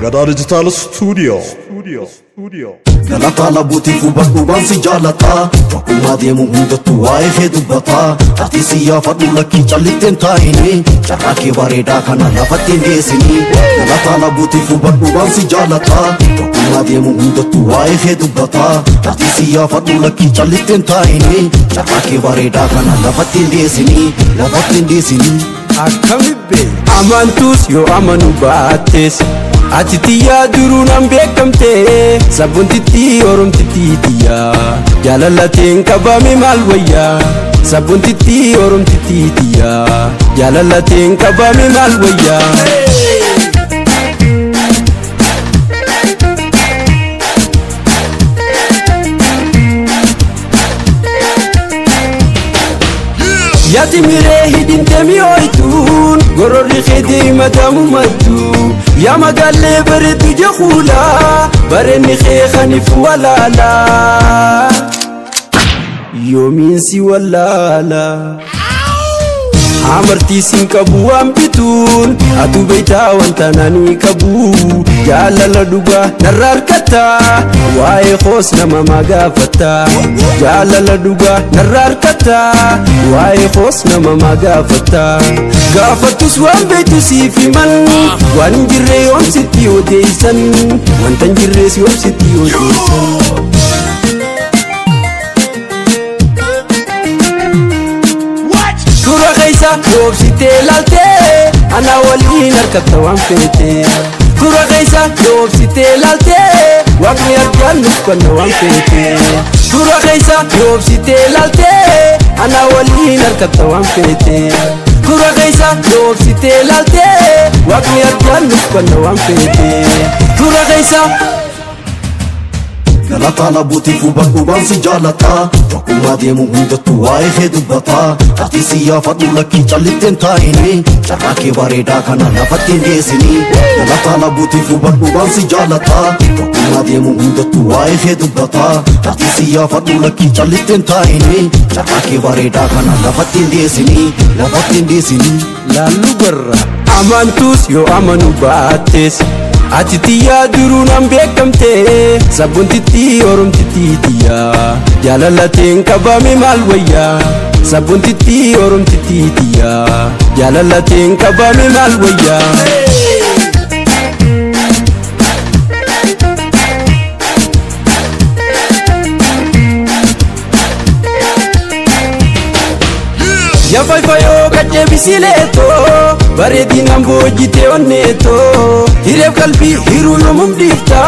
Galataa Digital Studio. Galataa Labuu tiifuu bakkuubaan si jaalataa Bakkumaa deemu hundattuu waa'ee kee dubbataa Ati siyyaafadhu lakkii callitteen taa'ini Carraa kee bareedaa kana lafatti hin geessini Galataa Labuu tiifuu bakkuubaan si jaalataa Bakkumaa deemu hundattuu waa'ee kee dubbataa Ati siyyaafadhu lakkii callitteen taa'ini Carraa kee bareedaa kana lafatti hin geessini Akkamibbe amantus yoo amanu baattes ati tiyyaa duruun an beekamte sabboontitti oromtitti tiyyaa jaalalateen qabame maal wayyaa sabboontitti oromtitti tiyyaa jaalalateen qabame maal wayyaa Yati mire hidin temi oitun gorori khedi madamu matu ya magalle bare tuje khula bare ni khani fuwalala yomin si walala amarti sin kabu ambitun atu beita wantanani kabu jaalala duga nararkata wae khos nama magafata jaalala duga nararkata wae khos nama magafata gafatus wan beitu sifi man wan jirre yom siti odeisan wantan jirre si yom siti odeisan Yoob sitee laaltee ana waliin harkatti waan feete Tura keessa yoob sitee laaltee waaqni argaan nukkanna waan feete Tura keessa yoob sitee laaltee ana waliin harkatti waan feete Tura keessa yoob sitee laaltee waaqni argaan nukkanna waan feete Tura keessa Galataa Labuu tiifuu bakkuubaan si jaalataa Bakkumaa deemu hundattuu waa'ee kee dubbataa Ati siyyaafadhu lakkii callitteen taa'ini Carraa kee bareedaa kana lafatti hin geessini Galataa Labuu tiifuu bakkuubaan si jaalataa Bakkumaa deemu hundattuu waa'ee kee dubbataa Ati siyyaafadhu lakkii callitteen taa'ini Carraa kee bareedaa kana lafatti hin geessini Laallu garra amantus yoo amanu baattes ati tiyyaa duruun an beekamte sabboontitti oromtitti tiyyaa jaalalateen qabame maal wayyaa sabboontitti oromtitti tiyyaa jaalalateen qabame maal wayyaa Ya fayfayo kache bisileto baredi nambo jite onneto hiref kalbi hiru yomum difta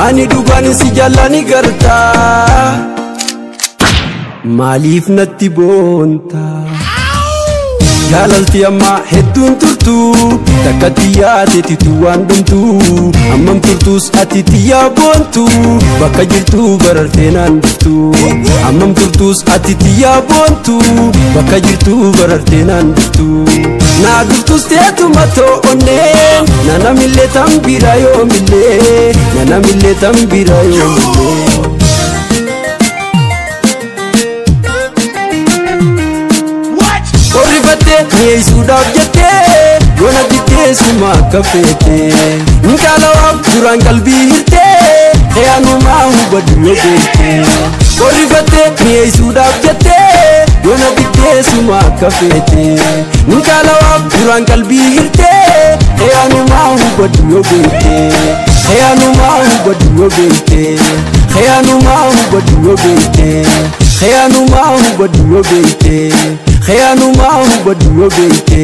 ani dugani si jalani garta malif natti bonta jaalalti amma hedduun turtu takka tiyyaate waan dhumtu ammam turtus ati tiyyaa boontu bakka jirtu barartee naan dhuftu ammam turtus ati tiyyaa boontu bakka jirtu barartee naan dhuftu naa dhuftus teetuma to'onneen nanamillee tambira yoomillee nanamillee tambira yoomillee Yesuudhaaf jettee yoona dittee suma akka feete Nkalawaaf duraan qalbii hirtee Xiyaanumaa hubadhu yoo beekte Qorrifattee Yesuudhaaf jettee yoona dittee suma akka feete Nkalawaaf duraan qalbii hirtee Xiyaanumaa hubadhu yoo beekte Xiyaanumaa hubadhu yoo beekte Xiyaanumaa hubadhu yoo beekte Xiyaanumaa hubadhu yoo beekte Xiyaanumaa hubadhu yoo beekte